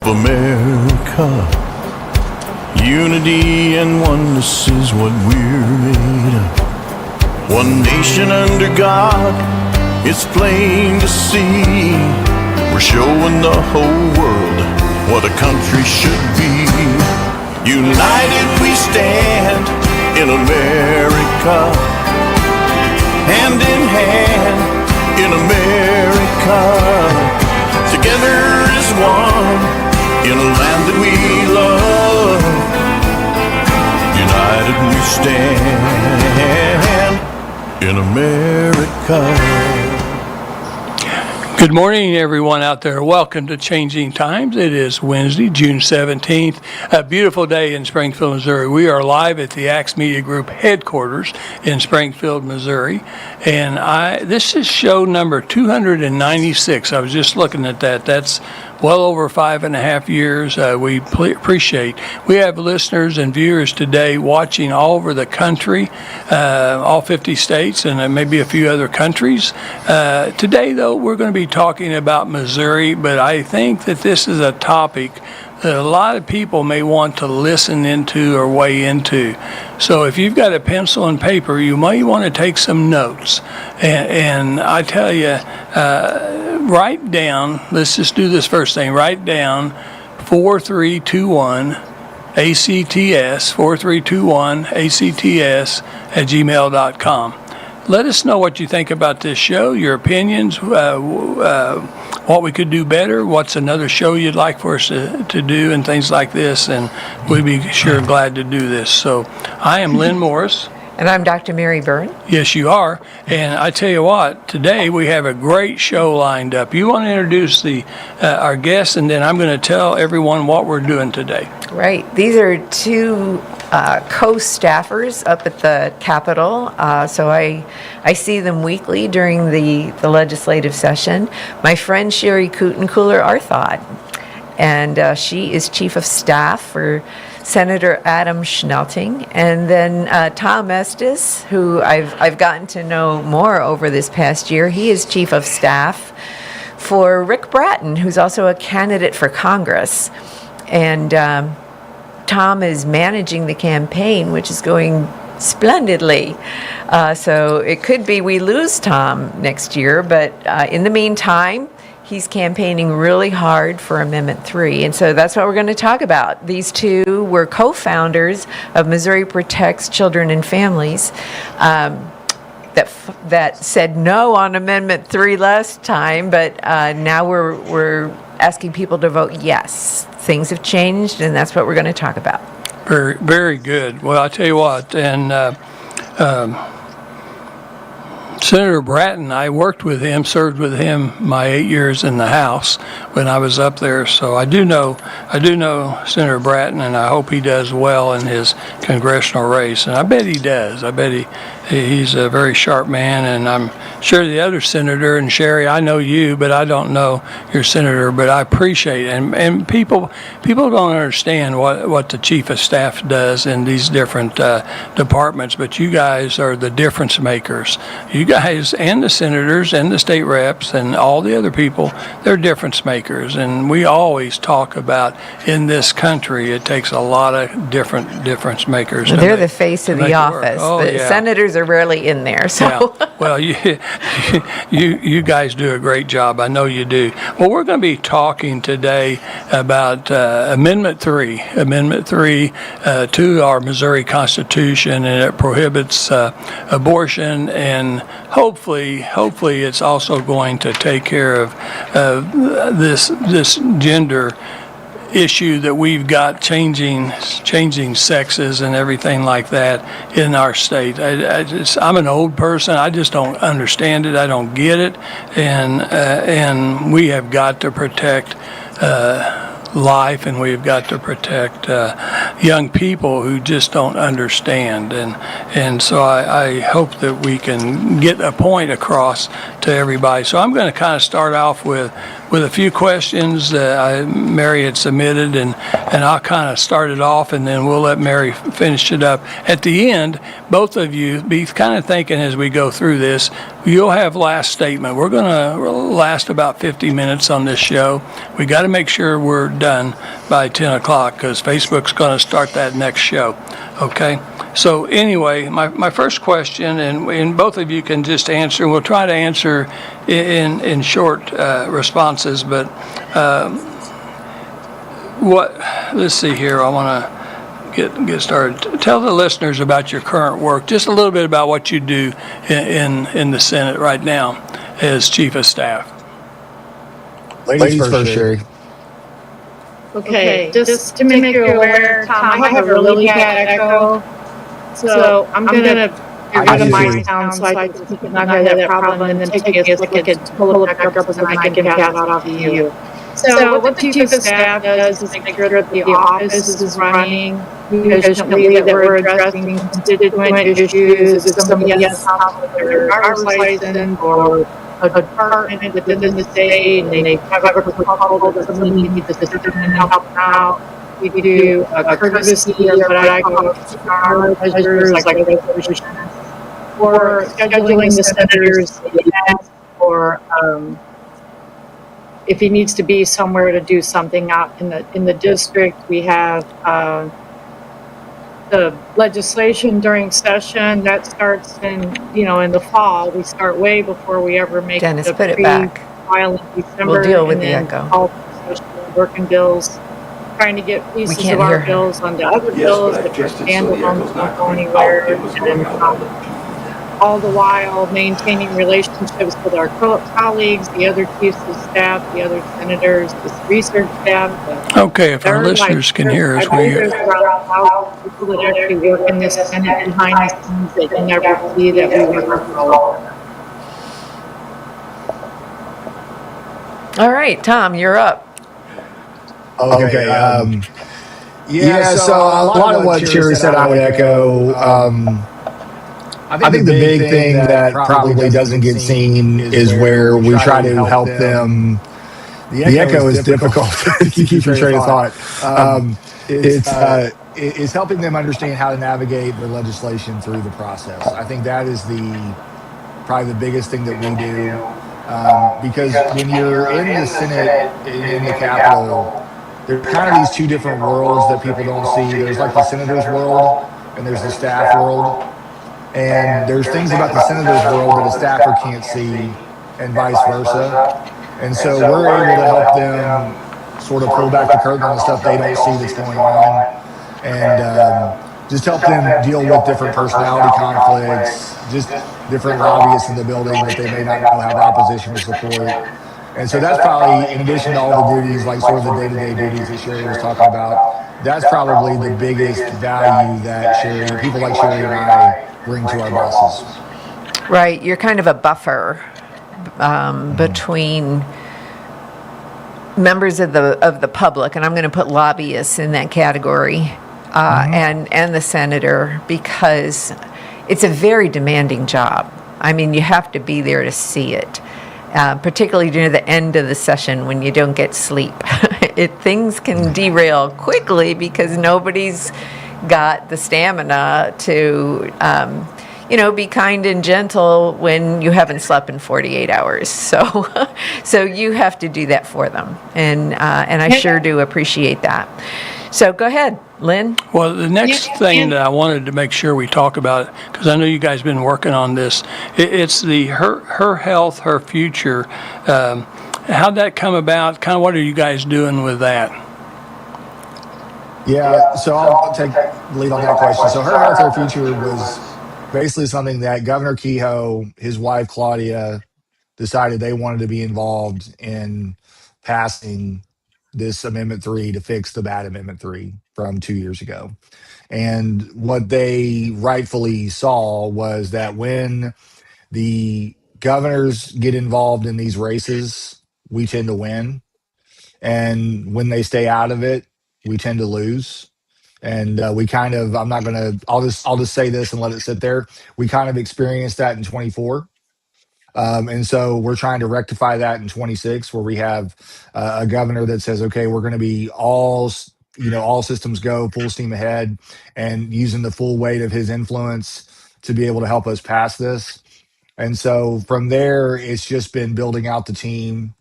America, unity and oneness is what we're made of. One nation under God, it's plain to see. We're showing the whole world what a country should be. United we stand in America, hand in hand in America. Together as one in a land that we love. United we stand in America. Good morning, everyone out there. Welcome to Changing Times. It is Wednesday, June 17th, a beautiful day in Springfield, Missouri. We are live at the Axe Media Group headquarters in Springfield, Missouri. And this is show number 296. I was just looking at that. That's well over 5.5 years. We appreciate. We have listeners and viewers today watching all over the country, all 50 states, and maybe a few other countries. Today, though, we're going to be talking about Missouri, but I think that this is a topic that a lot of people may want to listen into or weigh into. So if you've got a pencil and paper, you may want to take some notes. And I tell you, write down, let's just do this first thing, write down 4321 ACTS, 4321 ACTS at gmail.com. Let us know what you think about this show, your opinions, what we could do better, what's another show you'd like for us to do, and things like this, and we'd be sure glad to do this. So I am Lynn Morris. And I'm Dr. Mary Byrne. Yes, you are. And I tell you what, today we have a great show lined up. You want to introduce our guests, and then I'm going to tell everyone what we're doing today. Right. These are two co-staffers up at the Capitol. So I see them weekly during the legislative session. My friend Sherry Kuttenkuler Arthaud, and she is Chief of Staff for Senator Adam Schnelting, and then Tom Estes, who I've gotten to know more over this past year. He is Chief of Staff for Rick Brattin, who's also a candidate for Congress. And Tom is managing the campaign, which is going splendidly. So it could be we lose Tom next year, but in the meantime, he's campaigning really hard for Amendment 3, and so that's what we're going to talk about. These two were co-founders of Missouri Protects Children and Families that said no on Amendment 3 last time, but now we're asking people to vote yes. Things have changed, and that's what we're going to talk about. Very, very good. Well, I tell you what, and Senator Brattin, I worked with him, served with him my 8 years in the House when I was up there. So I do know Senator Brattin, and I hope he does well in his congressional race. And I bet he does. I bet he's a very sharp man, and I'm sure the other senator, and Sherry, I know you, but I don't know your senator, but I appreciate it. And people don't understand what the Chief of Staff does in these different departments, but you guys are the difference makers. You guys and the senators and the state reps and all the other people, they're difference makers. And we always talk about in this country, it takes a lot of different difference makers. They're the face of the office. Oh, the yeah. Senators are rarely in there. So. Yeah. Well, you guys do a great job. I know you do. Well, we're going to be talking today about Amendment 3 to our Missouri Constitution, and it prohibits abortion, and hopefully it's also going to take care of this gender issue that we've got, changing sexes and everything like that in our state. I'm an old person. I just don't understand it. I don't get it, and we have got to protect life, and we've got to protect young people who just don't understand, and so I hope that we can get a point across to everybody. So I'm going to kind of start off with with a few questions that Mary had submitted, and I'll kind of start it off, and then we'll let Mary finish it up. At the end, both of you be kind of thinking as we go through this, you'll have last statement. We're going to last about 50 minutes on this show. We got to make sure we're done by 10 o'clock because Facebook's going to start that next show. Okay? So anyway, my first question, and both of you can just answer, we'll try to answer in short responses, but let's see here, I want to get started. Tell the listeners about your current work, just a little bit about what you do in the Senate right now as Chief of Staff. Ladies first, Sherry. Okay, just to make you aware, Tom, I have a really bad echo. So I'm going to get rid of my sound so I can not have that problem, and then take a look at pull it back up so I can pass it off to you. So what the Chief of Staff does is make sure that the office is running efficiently, that we're addressing constituent issues. If somebody has a problem with their driver's license or a department within the state, and they have a proposal that somebody needs to sit in and help them out. We do a courtesy or what I call measures like resolutions, or scheduling the senators or if he needs to be somewhere to do something out in the district. We have the legislation during session that starts in the fall. We start way before we ever make Dennis, the put it back. file in December. We'll deal with the and echo. All the session working bills. Trying to get pieces can't of our hear. bills onto other bills that are standalone, don't go anywhere, and then all the while maintaining relationships with our colleagues, the other chiefs of staff, the other senators, the research staff. Okay, if our listeners can hear us, there's around 1,000 people that actually work in this Senate behind the scenes that you never see that we work for all of them. All right, Tom, you're up. Okay. So a lot of what Sherry said I would echo. I think the big thing that probably doesn't get seen is where we try to help them. The echo is difficult to keep your train of thought. It's helping them understand how to navigate the legislation through the process. I think that is probably the biggest thing that we do. Because when you're in the Senate, in the Capitol, there's kind of these two different worlds that people don't see. There's like the senator's world and there's the staff world. And there's things about the senator's world that a staffer can't see and vice versa. And so we're able to help them sort of pull back the curtain on the stuff they don't see that's going on. And just help them deal with different personality conflicts, just different lobbyists in the building that they may not know have opposition or support. And so that's probably, in addition to all the duties, like sort of the day-to-day duties that Sherry was talking about, that's probably the biggest value that people like Sherry and I bring to our bosses. Right, you're kind of a buffer between members of the public, and I'm going to put lobbyists in that category, and the senator, because it's a very demanding job. I mean, you have to be there to see it. Particularly near the end of the session when you don't get sleep. Things can derail quickly because nobody's got the stamina to, be kind and gentle when you haven't slept in 48 hours. So you have to do that for them, and I sure do appreciate that. So go ahead, Lynn. Well, the next thing that I wanted to make sure we talk about, because I know you guys have been working on this, it's her health, her future. How'd that come about? Kind of what are you guys doing with that? Yeah, so I'll take the lead on that question. So her health, her future was basically something that Governor Kehoe, his wife Claudia, decided they wanted to be involved in passing this Amendment 3 to fix the bad Amendment 3 from 2 years ago. And what they rightfully saw was that when the governors get involved in these races, we tend to win. And when they stay out of it, we tend to lose. And we kind of, I'll just say this and let it sit there. We kind of experienced that in 24. And so we're trying to rectify that in 26, where we have a governor that says, okay, we're going to be all systems go, full steam ahead, and using the full weight of his influence to be able to help us pass this. And so from there, it's just been building out the team,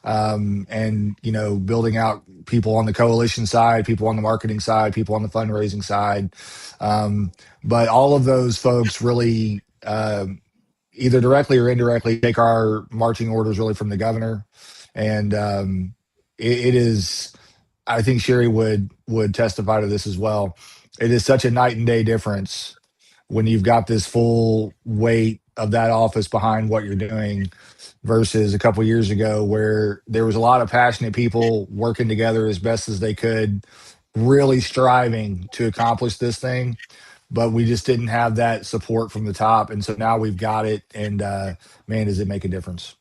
and building out people on the coalition side, people on the marketing side, people on the fundraising side. But all of those folks really, either directly or indirectly, take our marching orders really from the governor. And it is, I think Sherry would testify to this as well. It is such a night and day difference when you've got this full weight of that office behind what you're doing versus a couple years ago, where there was a lot of passionate people working together as best as they could, really striving to accomplish this thing, but we just didn't have that support from the top. And so now we've got it, and man, does it make a difference.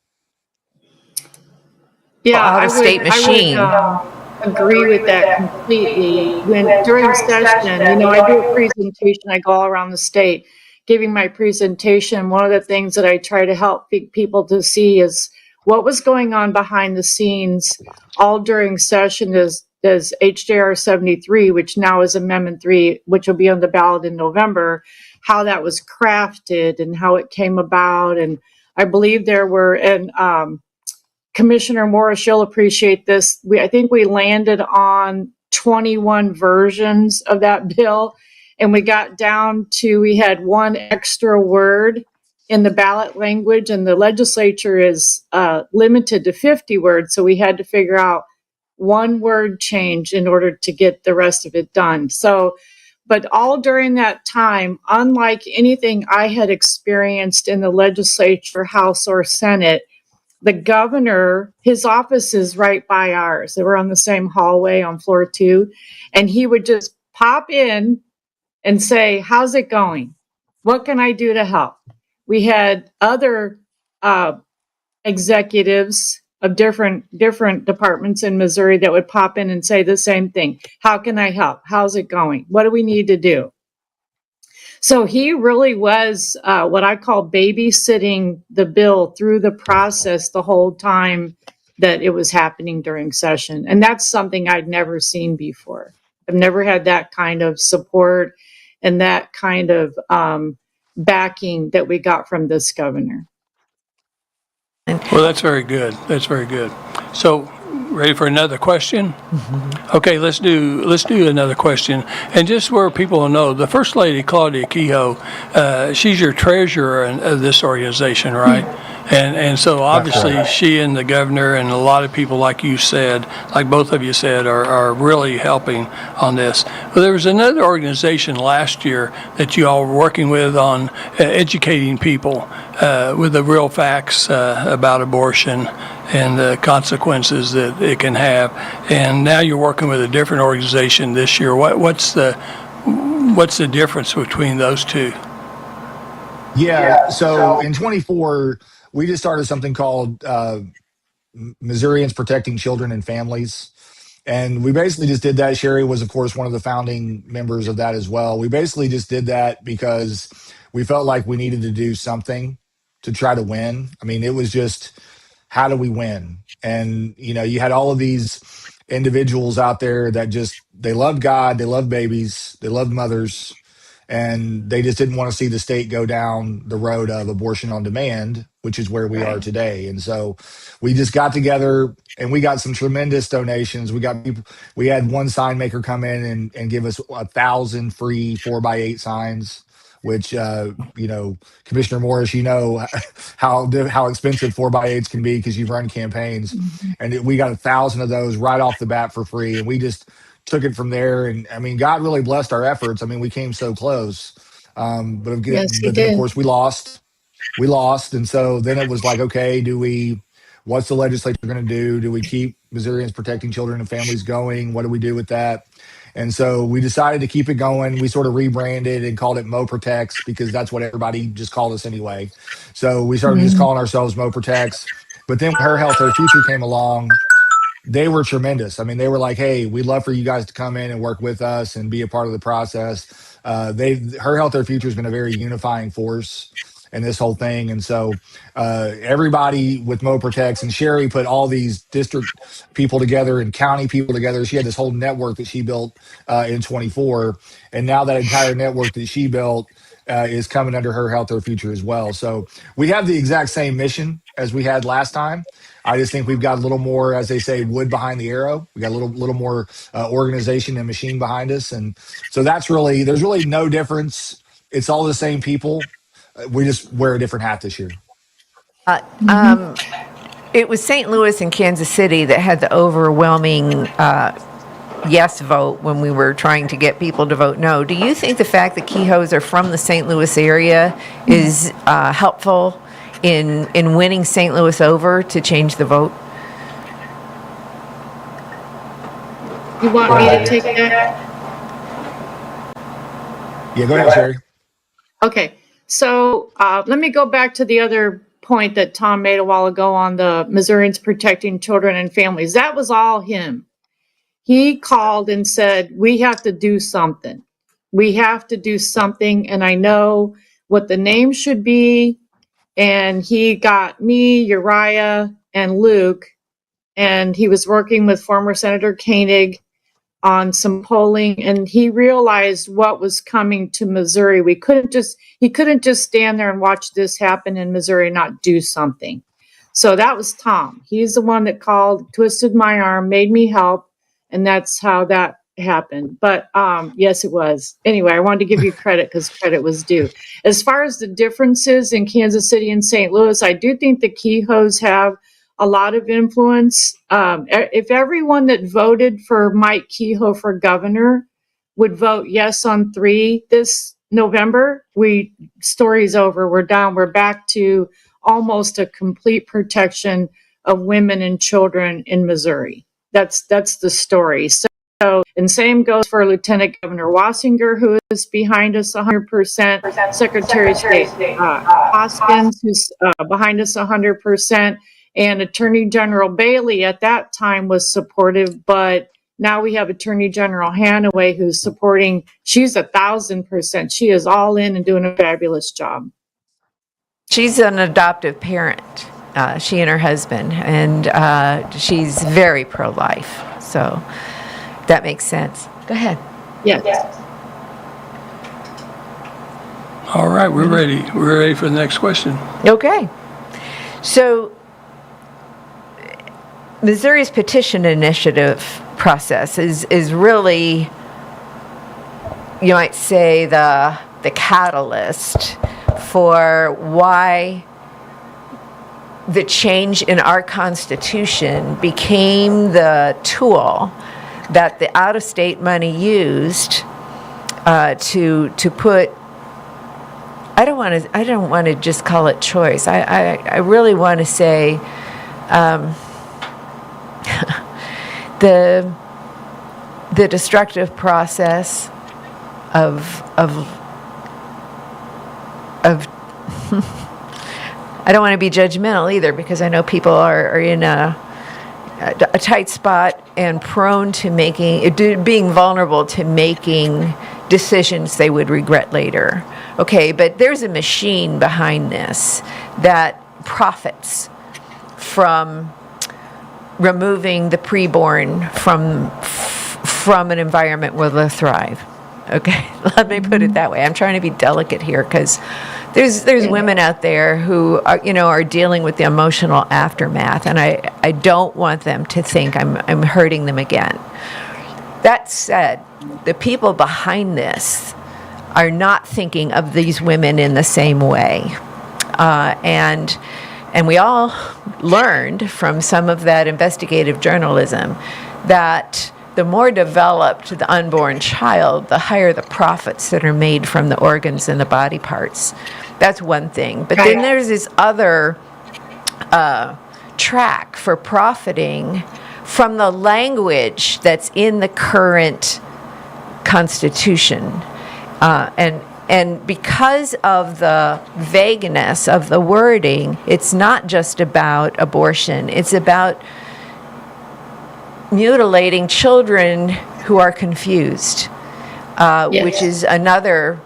Yeah, out-of-state machine. I would agree with that completely. When during session, I do a presentation. I go all around the state giving my presentation. One of the things that I try to help people to see is what was going on behind the scenes all during session is HJR 73, which now is Amendment 3, which will be on the ballot in November, how that was crafted and how it came about. And I believe there were, and Commissioner Morris, you'll appreciate this. I think we landed on 21 versions of that bill, and we got down to, we had one extra word in the ballot language, and the legislature is limited to 50 words. So we had to figure out one word change in order to get the rest of it done. So, but all during that time, unlike anything I had experienced in the legislature, House or Senate, the governor, his office is right by ours. They were on the same hallway on floor 2. And he would just pop in and say, how's it going? What can I do to help? We had other executives of different departments in Missouri that would pop in and say the same thing. How can I help? How's it going? What do we need to do? So he really was what I call babysitting the bill through the process the whole time that it was happening during session. And that's something I'd never seen before. I've never had that kind of support and that kind of backing that we got from this governor. Well, that's very good. That's very good. So, ready for another question? Mm-hmm. Okay, let's do another question. And just where people will know, the First Lady, Claudia Kehoe, she's your treasurer of this organization, right? And so obviously she and the governor and a lot of people, like you said, like both of you said, are really helping on this. Well, there was another organization last year that you all were working with on educating people with the real facts about abortion and the consequences that it can have. And now you're working with a different organization this year. What's the difference between those two? Yeah. So in 24, we just started something called Missourians Protecting Children and Families. And we basically just did that. Sherry was, of course, one of the founding members of that as well. We basically just did that because we felt like we needed to do something to try to win. I mean, it was just, how do we win? And, you had all of these individuals out there that just, they loved God, they loved babies, they loved mothers, and they just didn't want to see the state go down the road of abortion on demand, which is where we are today. And so we just got together and we got some tremendous donations. We had one sign maker come in and give us 1,000 free 4x8 signs, which, Commissioner Morris, how expensive 4x8s can be because you've run campaigns. Mm-hmm. And we got 1,000 of those right off the bat for free. And we just took it from there. And I mean, God really blessed our efforts. I mean, we came so close. But then, of course, we lost. And so then it was like, okay, what's the legislature going to do? Do we keep Missourians Protecting Children and Families going? What do we do with that? And so we decided to keep it going. We sort of rebranded and called it Mo Protects because that's what everybody just called us anyway. So we started just calling ourselves Mo Protects. But then when Her Health, Her Future came along, they were tremendous. I mean, they were like, hey, we'd love for you guys to come in and work with us and be a part of the process. Her Health, Her Future has been a very unifying force. and this whole thing. And so everybody with Mo Protects, and Sherry put all these district people together and county people together. She had this whole network that she built in 24. And now that entire network that she built is coming under her Health Our Future as well. So we have the exact same mission as we had last time. I just think we've got a little more, as they say, wood behind the arrow. We got a little more organization and machine behind us, and so there's really no difference. It's all the same people. We just wear a different hat this year. It was St. Louis and Kansas City that had the overwhelming yes vote when we were trying to get people to vote no. Do you think the fact that Kehoes are from the St. Louis area is helpful in winning St. Louis over to change the vote? You want me to take that? Yeah, go ahead, Sherry. Okay, so let me go back to the other point that Tom made a while ago on the Missourians protecting children and families. That was all him. He called and said, we have to do something. We have to do something, and I know what the name should be. And he got me, Uriah, and Luke, and he was working with former Senator Koenig on some polling, and he realized what was coming to Missouri. He couldn't just stand there and watch this happen in Missouri and not do something. So that was Tom. He's the one that called, twisted my arm, made me help, and that's how that happened. But yes, it was. Anyway, I wanted to give you credit because credit was due. As far as the differences in Kansas City and St. Louis, I do think the Kehoes have a lot of influence. If everyone that voted for Mike Kehoe for governor would vote yes on 3 this November, story's over. We're down. We're back to almost a complete protection of women and children in Missouri. That's the story. So, and same goes for Lieutenant Governor Wassinger, who is behind us 100%. Secretary of State Hoskins, who's behind us 100%. And Attorney General Bailey at that time was supportive, but now we have Attorney General Hanaway who's supporting. She's 1,000%. She is all in and doing a fabulous job. She's an adoptive parent, she and her husband, and she's very pro-life. So that makes sense. Go ahead. Yes. All right, we're ready. We're ready for the next question. Okay. So Missouri's petition initiative process is really, you might say, the catalyst for why the change in our Constitution became the tool that the out-of-state money used to put. I don't want to just call it choice. I really want to say the destructive process of I don't want to be judgmental either, because I know people are in a tight spot and prone to being vulnerable to making decisions they would regret later. Okay, but there's a machine behind this that profits from removing the preborn from an environment where they'll thrive. Okay, let me put it that way. I'm trying to be delicate here because there's women out there who are dealing with the emotional aftermath, and I don't want them to think I'm hurting them again. That said, the people behind this are not thinking of these women in the same way, and we all learned from some of that investigative journalism that the more developed the unborn child, the higher the profits that are made from the organs and the body parts. That's one thing. But then there's this other track for profiting from the language that's in the current Constitution. And because of the vagueness of the wording, it's not just about abortion. It's about mutilating children who are confused, Yes. which is another,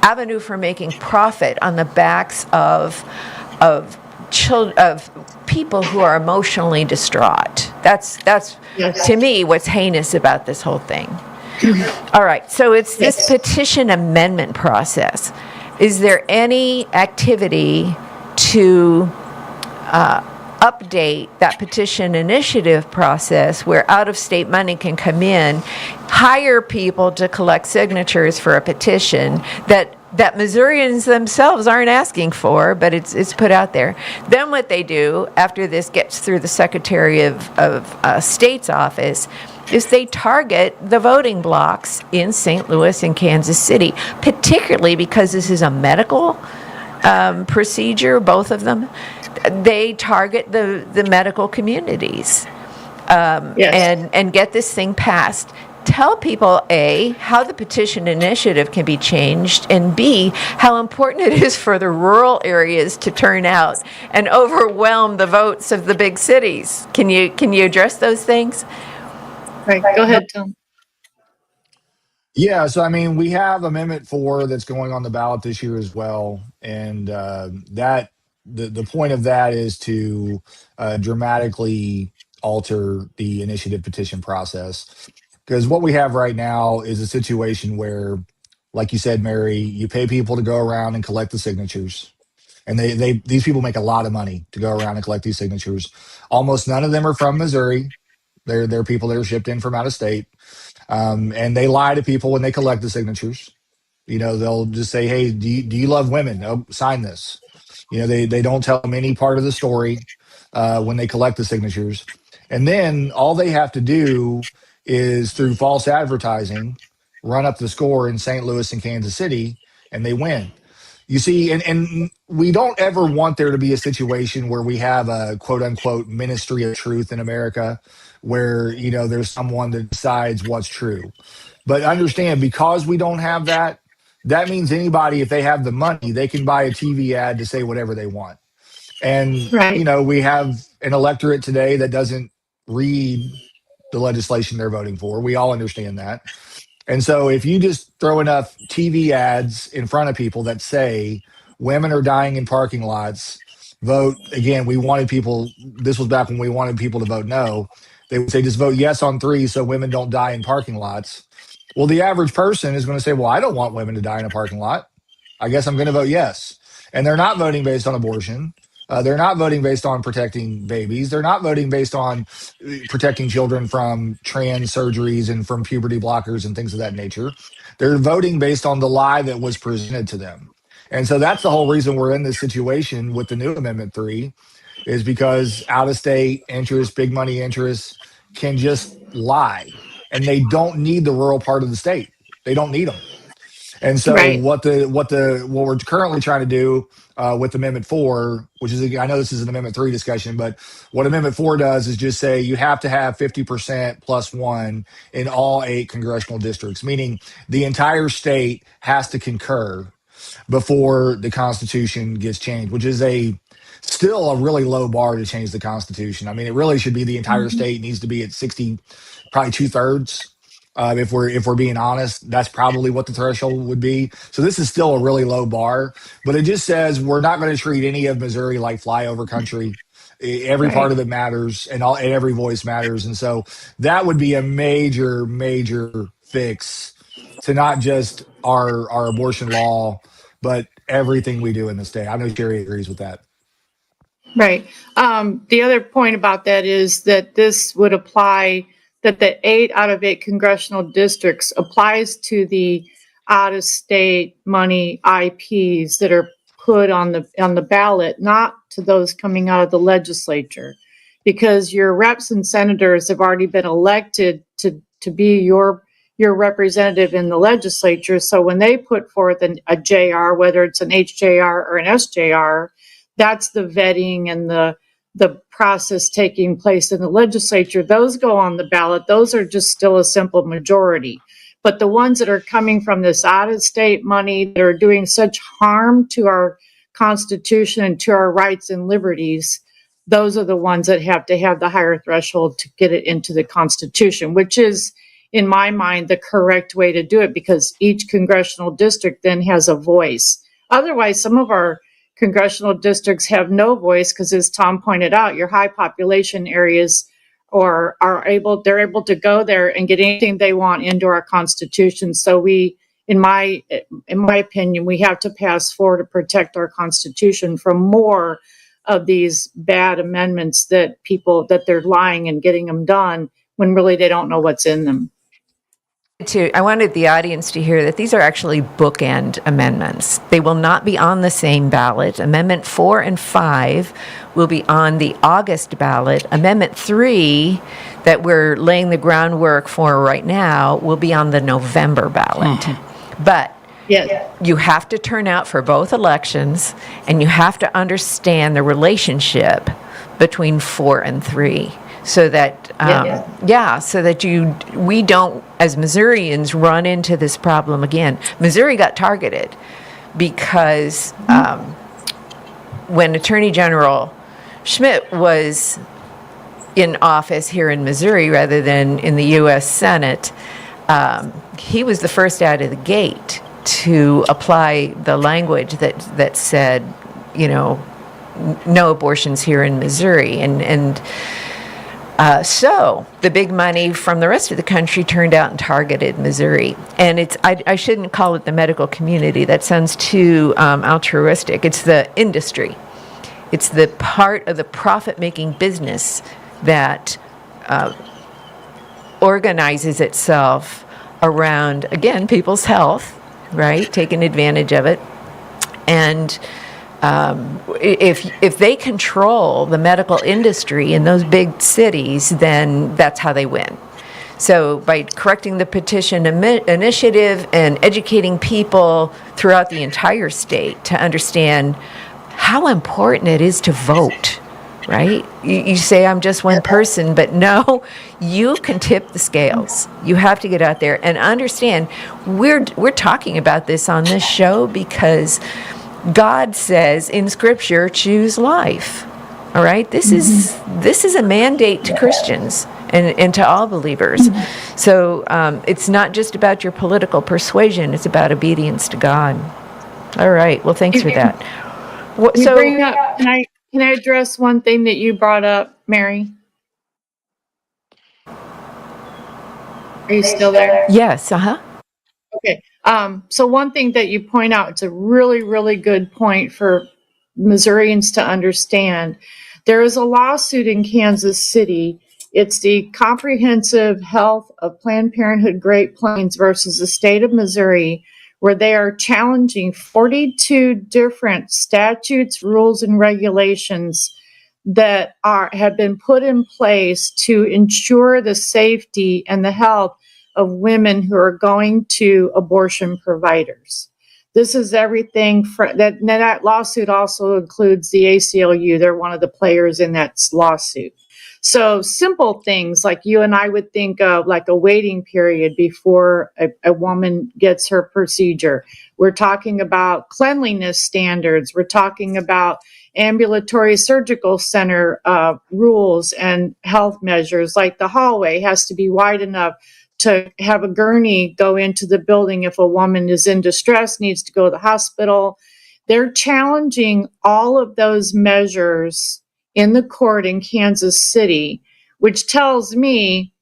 avenue for making profit on the backs of people who are emotionally distraught. That's Yes. to me what's heinous about this whole thing. All right, so it's this Yes. petition amendment process. Is there any activity to update that petition initiative process where out-of-state money can come in, hire people to collect signatures for a petition that Missourians themselves aren't asking for, but it's put out there? Then what they do after this gets through the Secretary of State's office is they target the voting blocks in St. Louis and Kansas City, particularly because this is a medical procedure, both of them. They target the medical communities Yes. and get this thing passed. Tell people, A, how the petition initiative can be changed, and B, how important it is for the rural areas to turn out and overwhelm the votes of the big cities. Can you address those things? Right. Go ahead, Tom. Yeah, so I mean, we have Amendment 4 that's going on the ballot this year as well, and that the point of that is to dramatically alter the initiative petition process. Because what we have right now is a situation where, like you said, Mary, you pay people to go around and collect the signatures, and these people make a lot of money to go around and collect these signatures. Almost none of them are from Missouri. They're people that are shipped in from out of state. And they lie to people when they collect the signatures. You know, they'll just say, "Hey, do you love women? Oh, sign this." You know, they don't tell them any part of the story when they collect the signatures, and then all they have to do is through false advertising run up the score in St. Louis and Kansas City, and they win. You see, and we don't ever want there to be a situation where we have a quote unquote ministry of truth in America, where, you know, there's someone that decides what's true. But understand, because we don't have that, that means anybody, if they have the money, they can buy a TV ad to say whatever they want. And, you Right. know, we have an electorate today that doesn't read the legislation they're voting for. We all understand that. And so if you just throw enough TV ads in front of people that say women are dying in parking lots, vote again, we wanted people, this was back when we wanted people to vote no. They would say just vote yes on 3 so women don't die in parking lots. Well, the average person is going to say, well, I don't want women to die in a parking lot. I guess I'm going to vote yes. And they're not voting based on abortion. They're not voting based on protecting babies. They're not voting based on protecting children from trans surgeries and from puberty blockers and things of that nature. They're voting based on the lie that was presented to them. And so that's the whole reason we're in this situation with the new Amendment 3, is because out of state interests, big money interests can just lie, and they don't need the rural part of the state. They don't need them. And so Right. what we're currently trying to do with Amendment 4, which is, I know this is an Amendment 3 discussion, but what Amendment 4 does is just say you have to have 50% plus 1 in all 8 congressional districts, meaning the entire state has to concur before the Constitution gets changed, which is still a really low bar to change the Constitution. I mean, it really should be the entire Mhm. state needs to be at 60, probably 2/3. If we're being honest, that's probably what the threshold would be. So this is still a really low bar, but it just says we're not going to treat any of Missouri like flyover country. Every part Right. of it matters, and every voice matters. And so that would be a major fix to not just our abortion law, but everything we do in the state. I know Sherry agrees with that. Right. The other point about that is that this would apply, that the 8 out of 8 congressional districts applies to the out-of-state money IPs that are put on the ballot, not to those coming out of the legislature, because your reps and senators have already been elected to be your representative in the legislature. So when they put forth a JR, whether it's an HJR or an SJR, that's the vetting and the process taking place in the legislature. Those go on the ballot. Those are just still a simple majority. But the ones that are coming from this out-of-state money that are doing such harm to our Constitution and to our rights and liberties, those are the ones that have to have the higher threshold to get it into the Constitution, which is in my mind, the correct way to do it, because each congressional district then has a voice. Otherwise, some of our congressional districts have no voice because, as Tom pointed out, your high population areas they're able to go there and get anything they want into our Constitution. So we, in my opinion, we have to pass forward to protect our Constitution from more of these bad amendments that they're lying and getting them done when really they don't know what's in them. I wanted the audience to hear that these are actually bookend amendments. They will not be on the same ballot. Amendment 4 and 5 will be on the August ballot. Amendment 3, that we're laying the groundwork for right now, will be on the November ballot. But Yes. you have to turn out for both elections, and you have to understand the relationship between 4 and 3. So that, so that we don't, as Missourians, run into this problem again. Missouri got targeted because when Attorney General Schmidt was in office here in Missouri rather than in the U.S. Senate, he was the first out of the gate to apply the language that said, no abortions here in Missouri. So the big money from the rest of the country turned out and targeted Missouri. And I shouldn't call it the medical community. That sounds too altruistic. It's the industry. It's the part of the profit-making business that organizes itself around, again, people's health, right? Taking advantage of it. And if they control the medical industry in those big cities, then that's how they win. So by correcting the petition initiative and educating people throughout the entire state to understand how important it is to vote, right? You say, I'm just one person, but no, you can tip the scales. You have to get out there and understand we're talking about this on this show because God says in Scripture, choose life. All right? This is a mandate to Christians and to all believers. So it's not just about your political persuasion, it's about obedience to God. All right. Well, thanks for that. Can I address one thing that you brought up, Mary? Are you still there? Yes, Okay. So one thing that you point out, it's a really, really good point for Missourians to understand. There is a lawsuit in Kansas City. It's the Comprehensive Health of Planned Parenthood Great Plains versus the state of Missouri, where they are challenging 42 different statutes, rules, and regulations that have been put in place to ensure the safety and the health of women who are going to abortion providers. This is everything that lawsuit also includes the ACLU. They're one of the players in that lawsuit. So simple things like you and I would think of, like a waiting period before a woman gets her procedure. We're talking about cleanliness standards. We're talking about ambulatory surgical center rules and health measures, like the hallway has to be wide enough to have a gurney go into the building if a woman is in distress, needs to go to the hospital. They're challenging all of those measures in the court in Kansas City, which tells me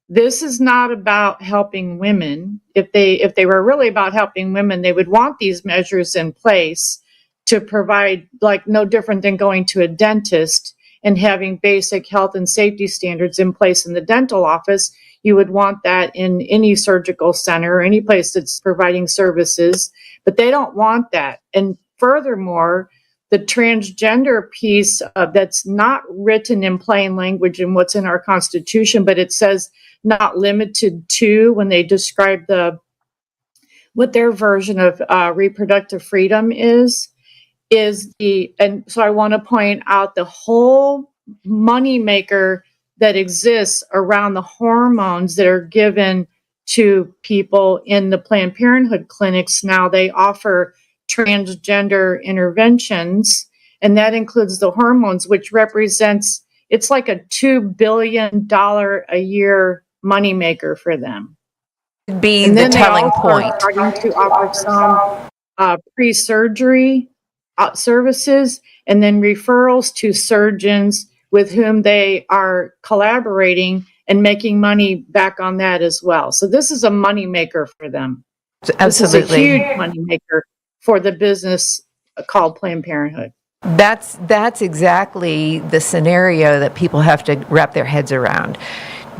this is not about helping women. If they were really about helping women, they would want these measures in place to provide, like, no different than going to a dentist and having basic health and safety standards in place in the dental office. You would want that in any surgical center or any place that's providing services, but they don't want that. And furthermore, the transgender piece that's not written in plain language in what's in our Constitution, but it says not limited to when they describe what their version of reproductive freedom is and so I want to point out the whole moneymaker that exists around the hormones that are given to people in the Planned Parenthood clinics. Now they offer transgender interventions, and that includes the hormones, which represents, it's like a $2 billion a year moneymaker for them. Be And the then they telling also point. are starting to offer some pre-surgery services, and then referrals to surgeons with whom they are collaborating and making money back on that as well. So this is a moneymaker for them. Absolutely. This is a huge moneymaker for the business called Planned Parenthood. That's exactly the scenario that people have to wrap their heads around.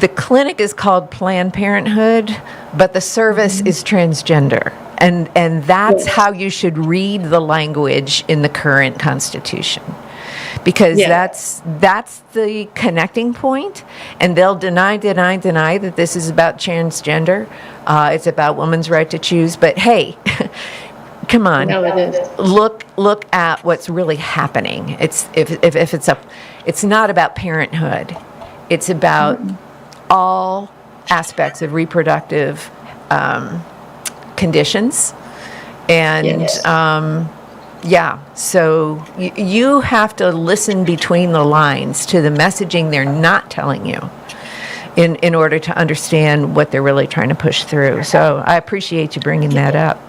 The clinic is called Planned Parenthood, but the service is transgender. And that's how you should read the language in the current Constitution. Because that's the connecting point, and they'll deny that this is about transgender. It's about women's right to choose. But hey, come on, No, it is. look at what's really happening. It's not about parenthood. It's about all aspects of reproductive conditions, and so you have to listen between the lines to the messaging they're not telling you in order to understand what they're really trying to push through. So I appreciate you bringing that up.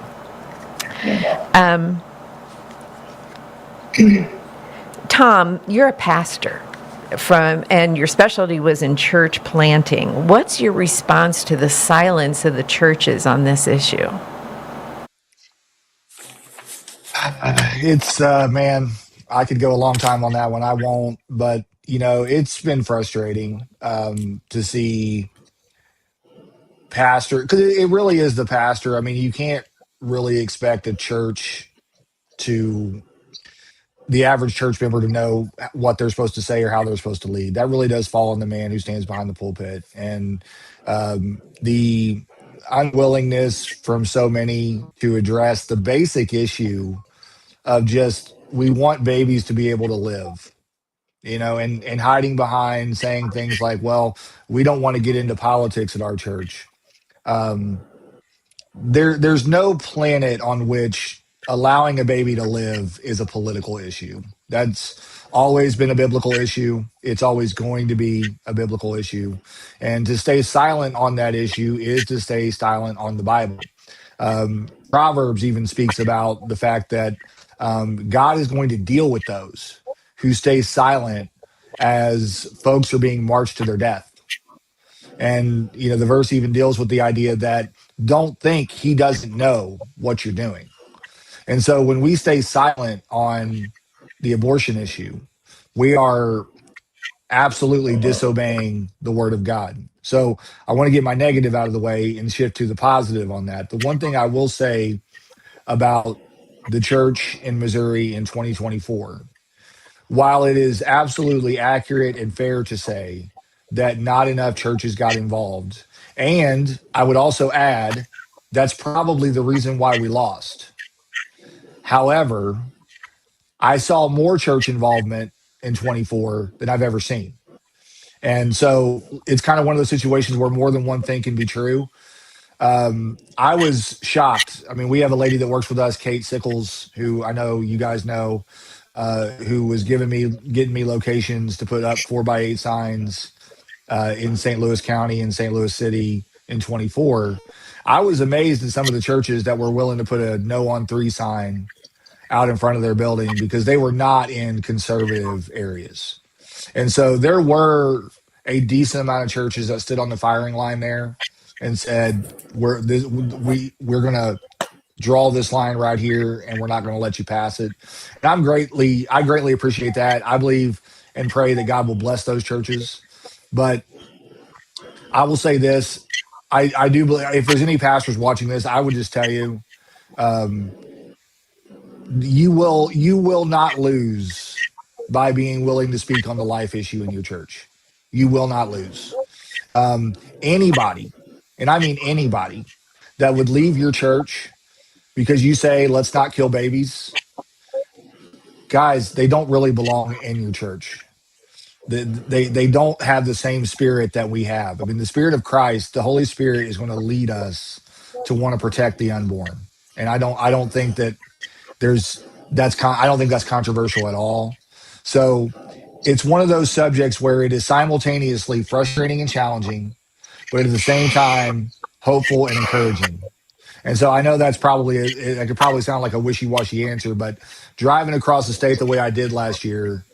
Tom, you're a pastor and your specialty was in church planting. What's your response to the silence of the churches on this issue? It's man, I could go a long time on that one. I won't, but it's been frustrating to see pastor, because it really is the pastor. I mean, you can't really expect the average church member to know what they're supposed to say or how they're supposed to lead. That really does fall on the man who stands behind the pulpit, and the unwillingness from so many to address the basic issue of just, we want babies to be able to live, and hiding behind saying things like, well, we don't want to get into politics at our church. There's no planet on which allowing a baby to live is a political issue. That's always been a biblical issue. It's always going to be a biblical issue. And to stay silent on that issue is to stay silent on the Bible. Proverbs even speaks about the fact that God is going to deal with those who stay silent as folks are being marched to their death. And, the verse even deals with the idea that don't think he doesn't know what you're doing. And so when we stay silent on the abortion issue, we are absolutely disobeying the word of God. So I want to get my negative out of the way and shift to the positive on that. The one thing I will say about the church in Missouri in 2024, while it is absolutely accurate and fair to say that not enough churches got involved, and I would also add that's probably the reason why we lost. However, I saw more church involvement in 24 than I've ever seen. And so it's kind of one of those situations where more than one thing can be true. I was shocked. I mean, we have a lady that works with us, Kate Sickles, who I know you guys know, who was getting me locations to put up 4x8 signs in St. Louis County and St. Louis City in 24. I was amazed at some of the churches that were willing to put a no on 3 sign out in front of their building because they were not in conservative areas. And so there were a decent amount of churches that stood on the firing line there and said, we're going to draw this line right here and we're not going to let you pass it. And I greatly appreciate that. I believe and pray that God will bless those churches. But I will say this, I do believe, if there's any pastors watching this, I would just tell you, you will not lose by being willing to speak on the life issue in your church. You will not lose. Anybody, and I mean anybody, that would leave your church because you say, let's not kill babies, guys, they don't really belong in your church. They don't have the same spirit that we have. I mean, the Spirit of Christ, the Holy Spirit, is going to lead us to want to protect the unborn. And I don't think that I don't think that's controversial at all. So it's one of those subjects where it is simultaneously frustrating and challenging, but at the same time, hopeful and encouraging. And so I know that's probably, it could probably sound like a wishy-washy answer, but driving across the state the way I did last year,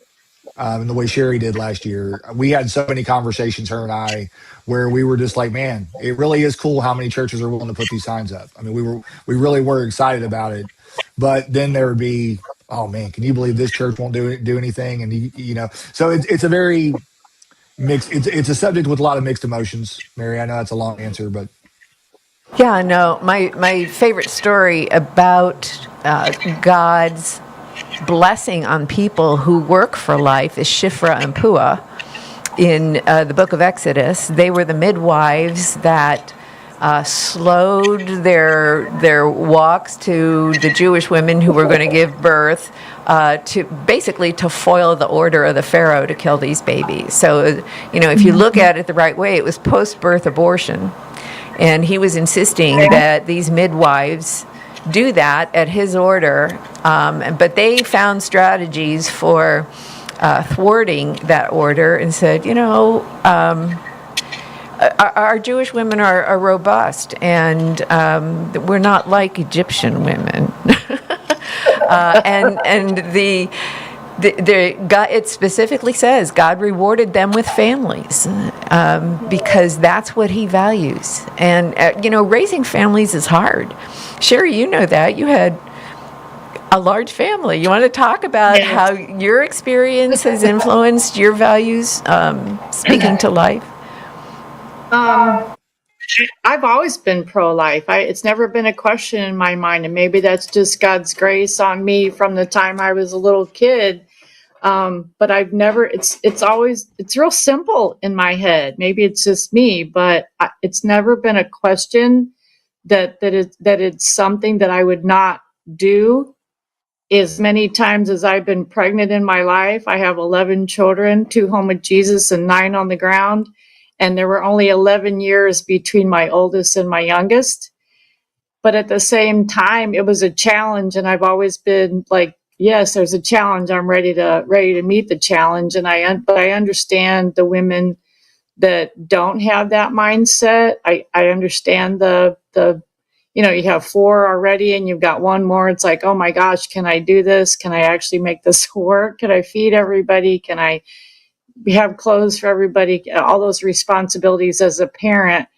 and the way Sherry did last year, we had so many conversations, her and I, where we were just like, man, it really is cool how many churches are willing to put these signs up. I mean, we really were excited about it, but then there would be, oh man, can you believe this church won't do anything? And you know, so it's a very mixed. It's a subject with a lot of mixed emotions, Mary. I know that's a long answer, but Yeah, no, my favorite story about God's blessing on people who work for life is Shifra and Puah in the book of Exodus. They were the midwives that slowed their walks to the Jewish women who were going to give birth to basically to foil the order of the Pharaoh to kill these babies. So, you know, if you look at it the right way, it was post-birth abortion. And he was insisting that these midwives do that at his order, but they found strategies for thwarting that order and said, you know, our Jewish women are robust, and we're not like Egyptian women. And God, it specifically says God rewarded them with families because that's what He values. And you know, raising families is hard. Sherry, you know that you had a large family. You want to talk about how your experience has influenced your values, speaking to life? I've always been pro-life. It's never been a question in my mind, and maybe that's just God's grace on me from the time I was a little kid. But I've never. It's real simple in my head. Maybe it's just me, but it's never been a question that it's something that I would not do. As many times as I've been pregnant in my life, I have 11 children, 2 home with Jesus and 9 on the ground. And there were only 11 years between my oldest and my youngest. But at the same time, it was a challenge. And I've always been like, yes, there's a challenge. I'm ready to meet the challenge. But I understand the women that don't have that mindset. I understand the you know, you have 4 already and you've got 1 more. It's like, oh my gosh, can I do this? Can I actually make this work? Can I feed everybody? Can I have clothes for everybody? All those responsibilities as a parent.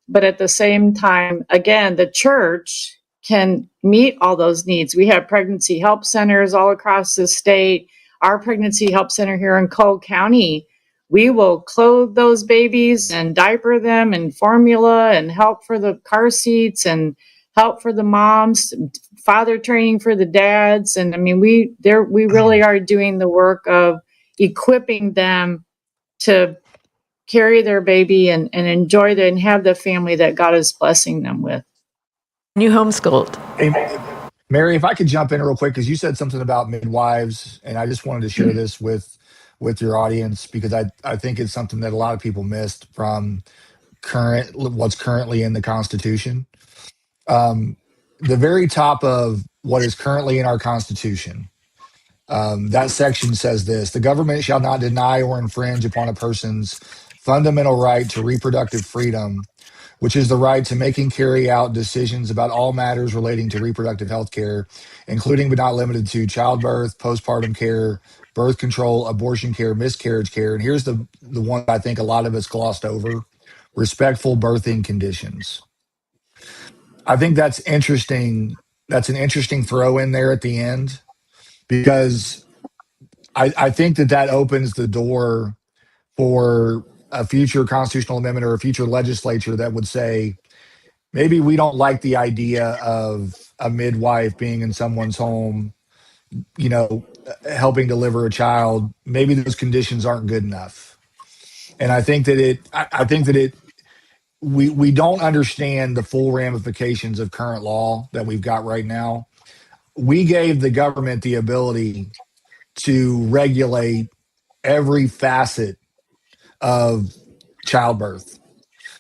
But at the same time, again, the church can meet all those needs. We have pregnancy help centers all across the state. Our pregnancy help center here in Cole County, we will clothe those babies and diaper them and formula and help for the car seats and help for the moms, father training for the dads. And I mean, we really are doing the work of equipping them to carry their baby and enjoy and have the family that God is blessing them with. You homeschooled. Hey, Mary, if I could jump in real quick, because you said something about midwives, and I just wanted to share this with your audience, because I think it's something that a lot of people missed from what's currently in the Constitution. The very top of what is currently in our Constitution, that section says this: the government shall not deny or infringe upon a person's fundamental right to reproductive freedom, which is the right to make and carry out decisions about all matters relating to reproductive health care, including but not limited to childbirth, postpartum care, birth control, abortion care, miscarriage care. And here's the one I think a lot of us glossed over: respectful birthing conditions. I think that's interesting. That's an interesting throw in there at the end, because I think that opens the door for a future constitutional amendment or a future legislature that would say, maybe we don't like the idea of a midwife being in someone's home, you know, helping deliver a child. Maybe those conditions aren't good enough. And I think that we don't understand the full ramifications of current law that we've got right now. We gave the government the ability to regulate every facet of childbirth,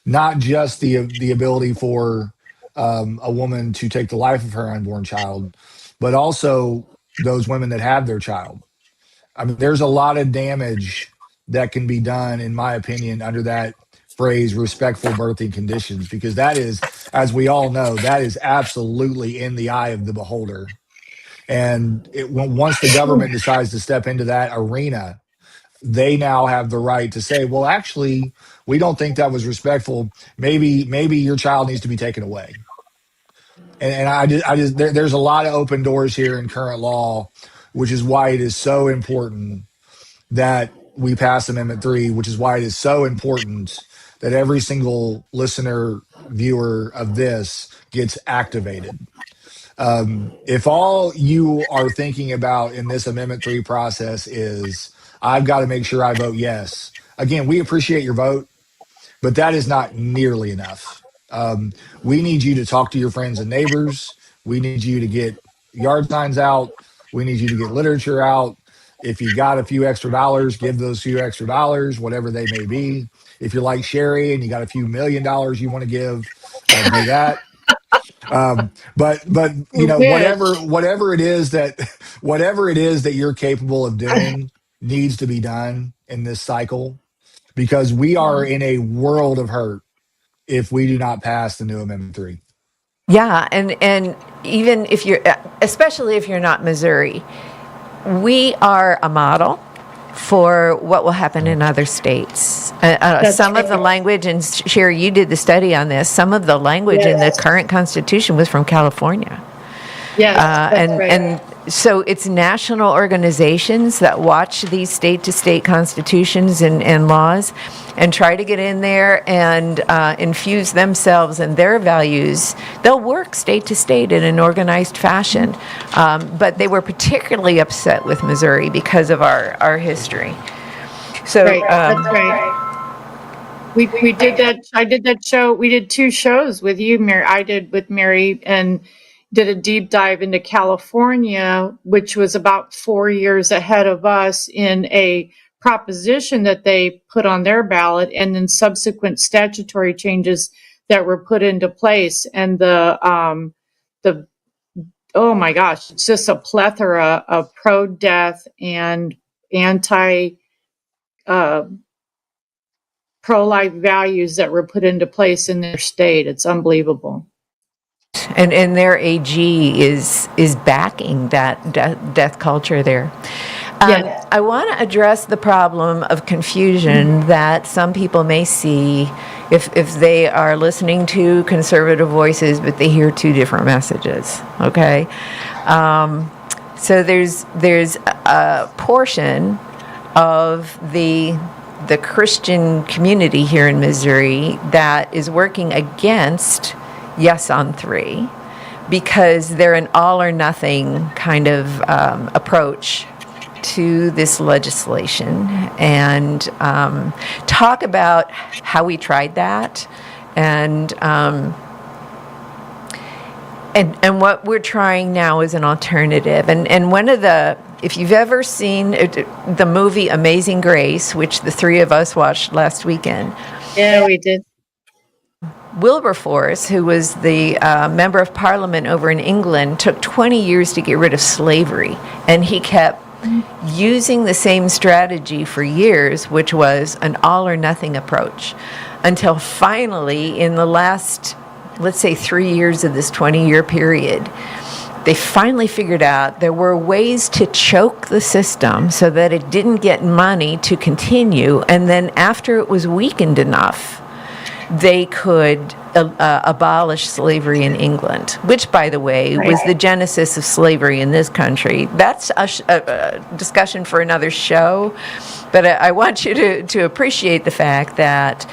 not just the ability for a woman to take the life of her unborn child, but also those women that have their child. I mean, there's a lot of damage that can be done, in my opinion, under that phrase respectful birthing conditions, because that is, as we all know, that is absolutely in the eye of the beholder. And once the government decides to step into that arena, they now have the right to say, well, actually, we don't think that was respectful. Maybe your child needs to be taken away. And there's a lot of open doors here in current law, which is why it is so important that we pass Amendment 3, which is why it is so important that every single listener, viewer of this gets activated. If all you are thinking about in this Amendment 3 process is, I've got to make sure I vote yes, again, we appreciate your vote, but that is not nearly enough. We need you to talk to your friends and neighbors. We need you to get yard signs out. We need you to get literature out. If you got a few extra dollars, give those few extra dollars, whatever they may be. If you're like Sherry and you got a few $1 million you want to give, do that. But you know, whatever it is that you're capable of doing needs to be done in this cycle, because we are in a world of hurt if we do not pass the new Amendment 3. Yeah, and even if you're, especially if you're not Missouri, we are a model for what will happen in other states. Some of the language, and Sherry, you did the study on this, some of the language in the current Constitution was from California. Yes, that's right. And so it's national organizations that watch these state-to-state constitutions and laws and try to get in there and infuse themselves and their values. They'll work state to state in an organized fashion, but they were particularly upset with Missouri because of our history. So Right, that's right. We did that. I did that show. We did 2 shows with you, Mary. I did with Mary, and did a deep dive into California, which was about 4 years ahead of us in a proposition that they put on their ballot, and then subsequent statutory changes that were put into place. And the oh my gosh, it's just a plethora of pro-death and anti pro-life values that were put into place in their state. It's unbelievable. and their AG is backing that death culture there. Yes. I want to address the problem of confusion that some people may see if they are listening to conservative voices, but they hear 2 different messages. Okay, so there's a portion of the Christian community here in Missouri that is working against yes on 3 because they're an all or nothing kind of approach to this legislation, and talk about how we tried that and what we're trying now is an alternative. And one of the, if you've ever seen the movie Amazing Grace, which the 3 of us watched last weekend. Yeah, we did. Wilberforce, who was the member of parliament over in England, took 20 years to get rid of slavery, and he kept using the same strategy for years, which was an all or nothing approach, until finally, in the last, let's say, 3 years of this 20-year period, they finally figured out there were ways to choke the system so that it didn't get money to continue, and then after it was weakened enough, they could abolish slavery in England, which, by the way, was the genesis of slavery in this country. That's a discussion for another show, but I want you to appreciate the fact that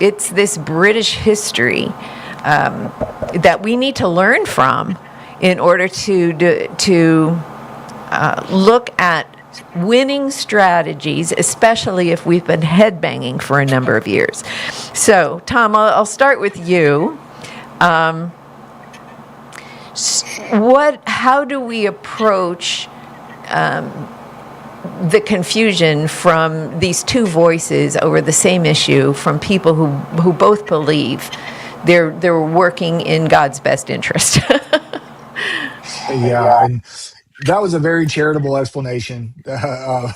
it's this British history that we need to learn from in order to look at winning strategies, especially if we've been headbanging for a number of years. So, Tom, I'll start with you. How do we approach the confusion from these 2 voices over the same issue from people who both believe they're working in God's best interest? Yeah, and that was a very charitable explanation of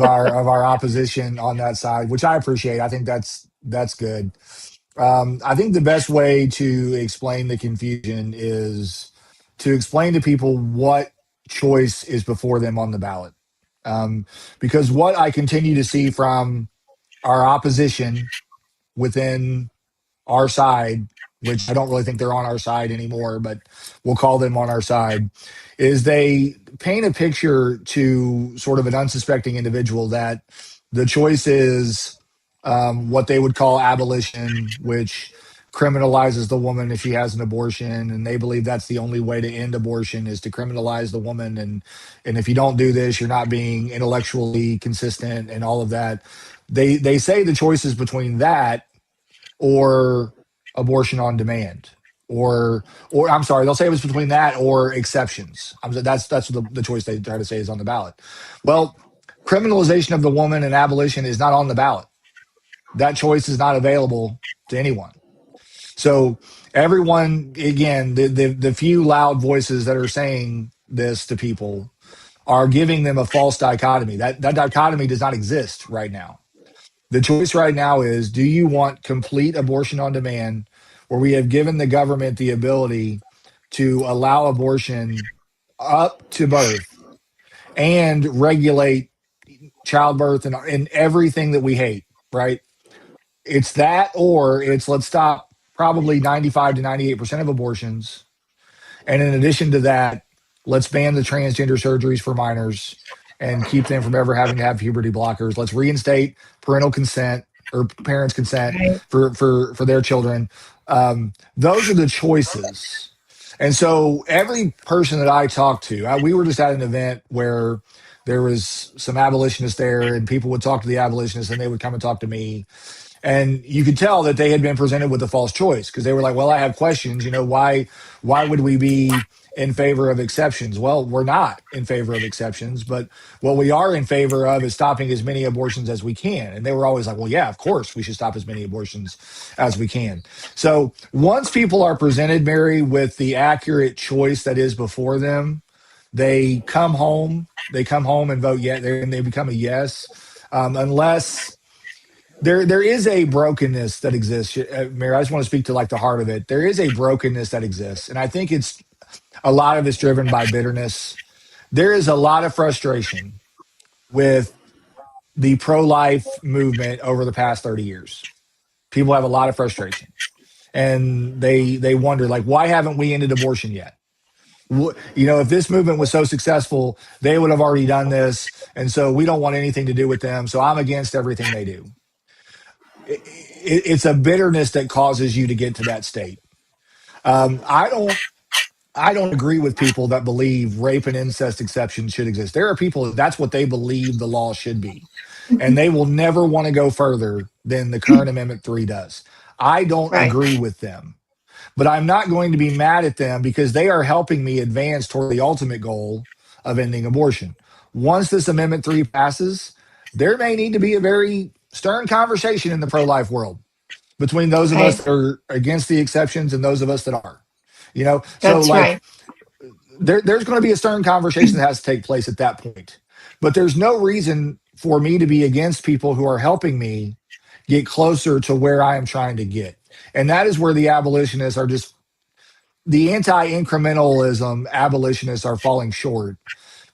our opposition on that side, which I appreciate. I think that's good. I think the best way to explain the confusion is to explain to people what choice is before them on the ballot. Because what I continue to see from our opposition within our side, which I don't really think they're on our side anymore, but we'll call them on our side, is they paint a picture to sort of an unsuspecting individual that the choice is what they would call abolition, which criminalizes the woman if she has an abortion, and they believe that's the only way to end abortion is to criminalize the woman, and if you don't do this, you're not being intellectually consistent and all of that. They say the choice is between that or abortion on demand, or I'm sorry, they'll say it was between that or exceptions. That's the choice they try to say is on the ballot. Well, criminalization of the woman and abolition is not on the ballot. That choice is not available to anyone. So everyone, again, the few loud voices that are saying this to people are giving them a false dichotomy. That dichotomy does not exist right now. The choice right now is, do you want complete abortion on demand, where we have given the government the ability to allow abortion up to birth and regulate childbirth and everything that we hate, right? It's that, or it's let's stop probably 95 to 98% of abortions. And in addition to that, let's ban the transgender surgeries for minors and keep them from ever having to have puberty blockers. Let's reinstate parental consent or parents' consent Right. for their children. Those are the choices. And so every person that I talk to, we were just at an event where there was some abolitionists there, and people would talk to the abolitionists and they would come and talk to me. And you could tell that they had been presented with a false choice, because they were like, well, I have questions, why would we be in favor of exceptions? Well, we're not in favor of exceptions, but what we are in favor of is stopping as many abortions as we can. And they were always like, well, yeah, of course we should stop as many abortions as we can. So once people are presented, Mary, with the accurate choice that is before them, they come home and vote yes, and they become a yes, unless there is a brokenness that exists. Mary, I just want to speak to like the heart of it. There is a brokenness that exists, and I think a lot of it's driven by bitterness. There is a lot of frustration with the pro-life movement over the past 30 years. People have a lot of frustration, and they wonder, like, why haven't we ended abortion yet? If this movement was so successful, they would have already done this, and so we don't want anything to do with them, so I'm against everything they do. It's a bitterness that causes you to get to that state. I don't agree with people that believe rape and incest exceptions should exist. There are people that's what they believe the law should be, and they will never want to go further than the current Amendment 3 does. I don't Right. agree with them, but I'm not going to be mad at them because they are helping me advance toward the ultimate goal of ending abortion. Once this Amendment 3 passes, there may need to be a very stern conversation in the pro-life world between those of us Right. that are against the exceptions and those of us that are. So That's like right. there's going to be a stern conversation that has to take place at that point. But there's no reason for me to be against people who are helping me get closer to where I am trying to get. And that is where the abolitionists are just the anti-incrementalism abolitionists are falling short,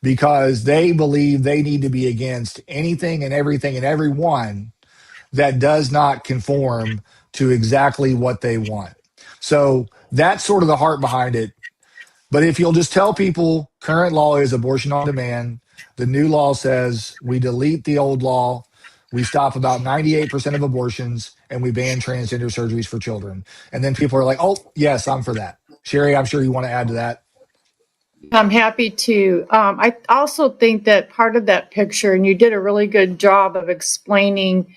because they believe they need to be against anything and everything and everyone that does not conform to exactly what they want. So that's sort of the heart behind it. But if you'll just tell people current law is abortion on demand, the new law says we delete the old law, we stop about 98% of abortions, and we ban transgender surgeries for children. And then people are like, oh, yes, I'm for that. Sherry, I'm sure you want to add to that. I'm happy to. I also think that part of that picture, and you did a really good job of explaining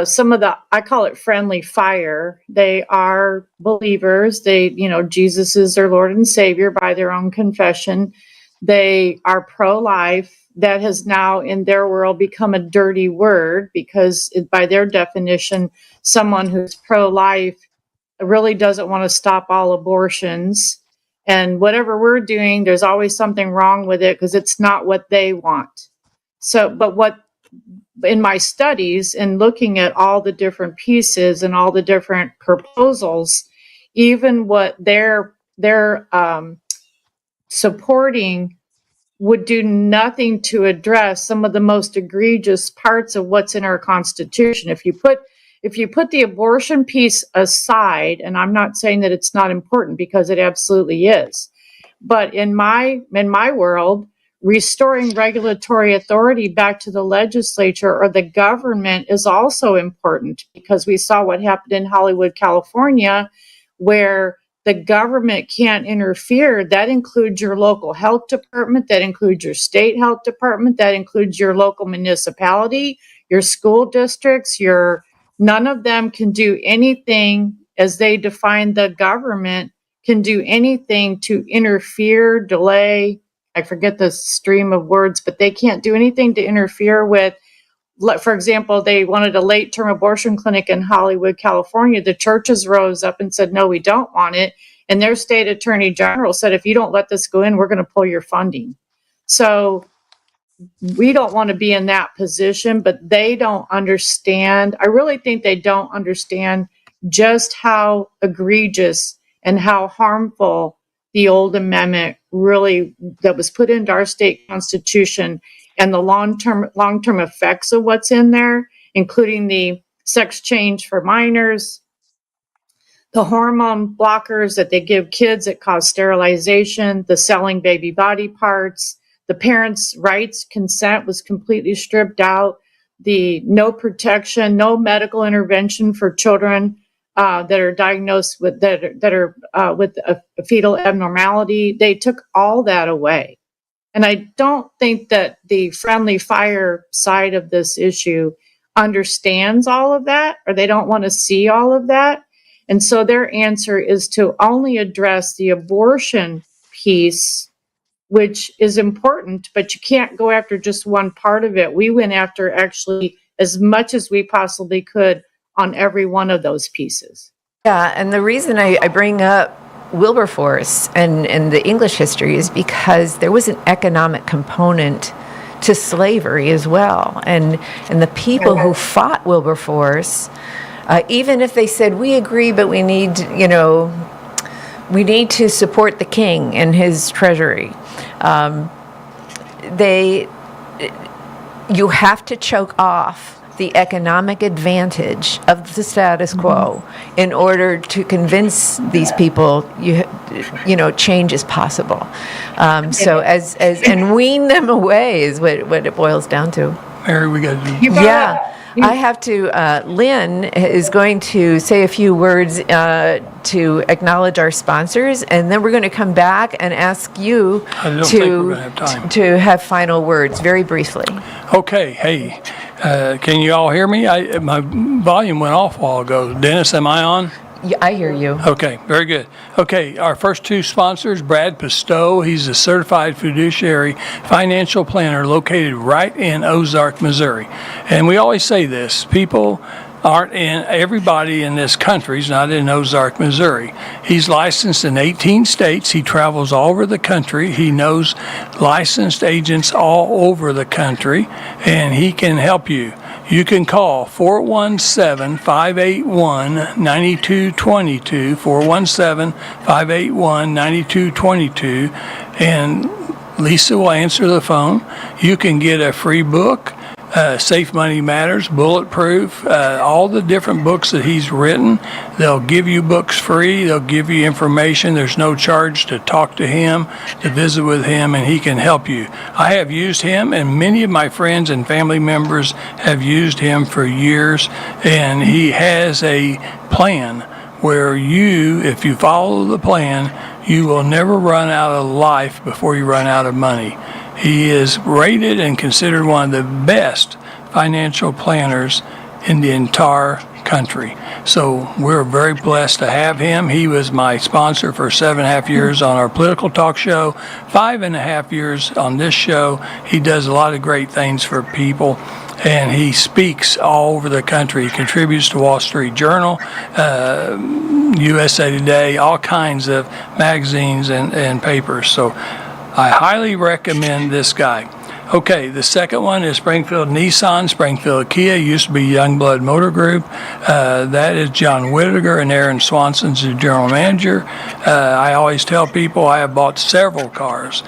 some of the, I call it friendly fire. They are believers. Jesus is their Lord and Savior by their own confession. They are pro-life. That has now in their world become a dirty word, because by their definition, someone who's pro-life really doesn't want to stop all abortions. And whatever we're doing, there's always something wrong with it because it's not what they want. So, but what in my studies and looking at all the different pieces and all the different proposals, even what they're supporting would do nothing to address some of the most egregious parts of what's in our Constitution. If you put the abortion piece aside, and I'm not saying that it's not important because it absolutely is, but in my world, restoring regulatory authority back to the legislature or the government is also important, because we saw what happened in Hollywood, California, where the government can't interfere. That includes your local health department, that includes your state health department, that includes your local municipality, your school districts, none of them can do anything as they define the government, can do anything to interfere, delay. I forget the stream of words, but they can't do anything to interfere with. For example, they wanted a late-term abortion clinic in Hollywood, California. The churches rose up and said, no, we don't want it. And their state attorney general said, if you don't let this go in, we're going to pull your funding. So we don't want to be in that position, but they don't understand. I really think they don't understand just how egregious and how harmful the old amendment really that was put into our state constitution, and the long-term effects of what's in there, including the sex change for minors, the hormone blockers that they give kids that cause sterilization, the selling baby body parts, the parents' rights, consent was completely stripped out, the no protection, no medical intervention for children that are diagnosed with with a fetal abnormality. They took all that away. And I don't think that the friendly fire side of this issue understands all of that, or they don't want to see all of that. And so their answer is to only address the abortion piece, which is important, but you can't go after just one part of it. We went after actually as much as we possibly could on every one of those pieces. Yeah, and the reason I bring up Wilberforce and the English history is because there was an economic component to slavery as well. And the people who fought Wilberforce, even if they said, we agree, but we need to support the king and his treasury, you have to choke off the economic advantage of the status quo in order to convince these people change is possible. So and wean them away is what it boils down to. Mary, we got to do. Yeah. I have to, Lynn is going to say a few words to acknowledge our sponsors, and then we're going to come back and ask you to have final words very briefly. Okay. Hey, can you all hear me? My volume went off a while ago. Dennis, am I on? Yeah, I hear you. Okay, very good. Okay, our first two sponsors, Brad Pistow. He's a certified fiduciary financial planner located right in Ozark, Missouri. And we always say this, everybody in this country is not in Ozark, Missouri. He's licensed in 18 states. He travels all over the country. He knows licensed agents all over the country, and he can help you. You can call 417-581-9222, 417-581-9222, and Lisa will answer the phone. You can get a free book, Safe Money Matters, Bulletproof, all the different books that he's written. They'll give you books free. They'll give you information. There's no charge to talk to him, to visit with him, and he can help you. I have used him, and many of my friends and family members have used him for years, and he has a plan where if you follow the plan, you will never run out of life before you run out of money. He is rated and considered one of the best financial planners in the entire country. So we're very blessed to have him. He was my sponsor for 7.5 years on our political talk show, 5.5 years on this show. He does a lot of great things for people, and he speaks all over the country. He contributes to Wall Street Journal, USA Today, all kinds of magazines and papers. So I highly recommend this guy. Okay, the second one is Springfield Nissan, Springfield Kia, used to be Youngblood Motor Group. That is John Whittaker and Aaron Swanson's the general manager. I always tell people I have bought several cars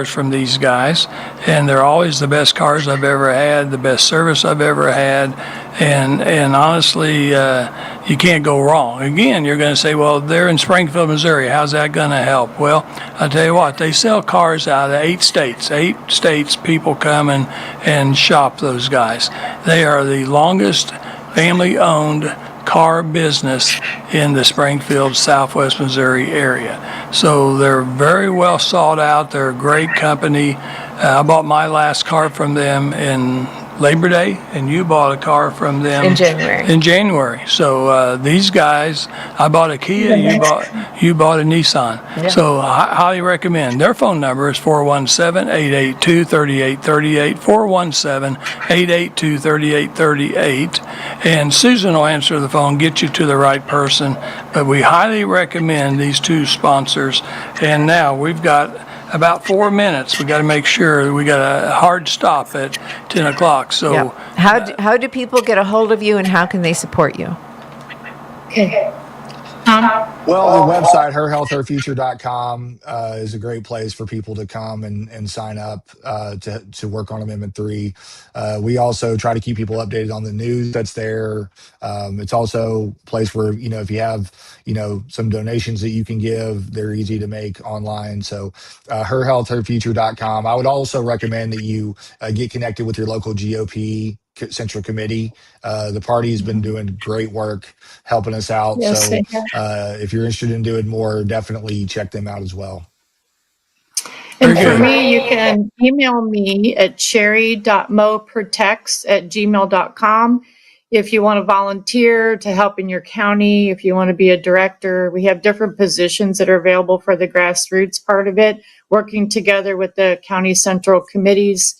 from these guys, and they're always the best cars I've ever had, the best service I've ever had, and honestly, you can't go wrong. Again, you're going to say, well, they're in Springfield, Missouri. How's that going to help? Well, I'll tell you what, they sell cars out of 8 states. 8 states people come and shop those guys. They are the longest family-owned car business in the Springfield, Southwest Missouri area. So they're very well sought out. They're a great company. I bought my last car from them in Labor Day, and you bought a car from them In January. In January. So these guys, I bought a Kia, you bought a Nissan. Yeah. So I highly recommend. Their phone number is 417-882-3838, 417-882-3838, and Susan will answer the phone, get you to the right person. But we highly recommend these two sponsors. And now we've got about 4 minutes. We got to make sure we got a hard stop at 10 o'clock. So Yeah. How do people get a hold of you, and how can they support you? Okay. Well, the website, herhealthherfuture.com, is a great place for people to come and sign up to work on Amendment 3. We also try to keep people updated on the news that's there. It's also a place where, if you have, some donations that you can give, they're easy to make online. So herhealthherfuture.com. I would also recommend that you get connected with your local GOP Central Committee. The party has been doing great work helping us out. Yes, So they have. if you're interested in doing more, definitely check them out as well. And Very for good. me, you can email me at sherry.moprotects@gmail.com. If you want to volunteer to help in your county, if you want to be a director, we have different positions that are available for the grassroots part of it, working together with the county central committees.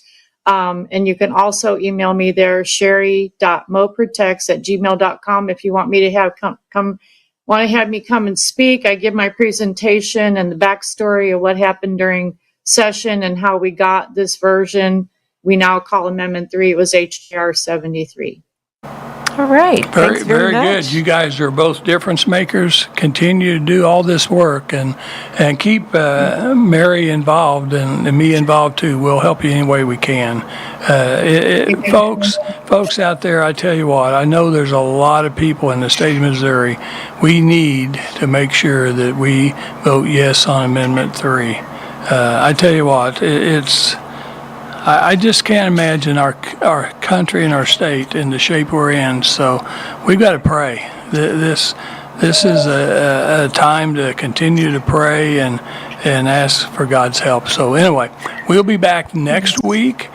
And you can also email me there, sherry.moprotects@gmail.com. If you want me to have me come and speak, I give my presentation and the backstory of what happened during session and how we got this version we now call Amendment 3. It was HJR 73. All right. Very, Thanks very much. good. You guys are both difference makers. Continue to do all this work and keep Mary involved and me involved too. We'll help you any way we can. Folks out there, I tell you what, I know there's a lot of people in the state of Missouri. We need to make sure that we vote yes on Amendment 3. I tell you what, I just can't imagine our country and our state in the shape we're in. So we've got to pray. This is a time to continue to pray and ask for God's help. So anyway, we'll be back next week,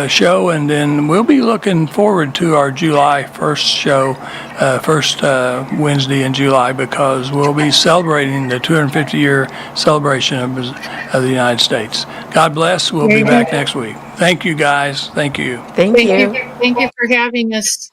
show, and then we'll be looking forward to our July 1st show, first Wednesday in July, because we'll be celebrating the 250-year celebration of the United States. God bless. We'll be back next week. Thank you, guys. Thank you. Thank you. Thank you for having us.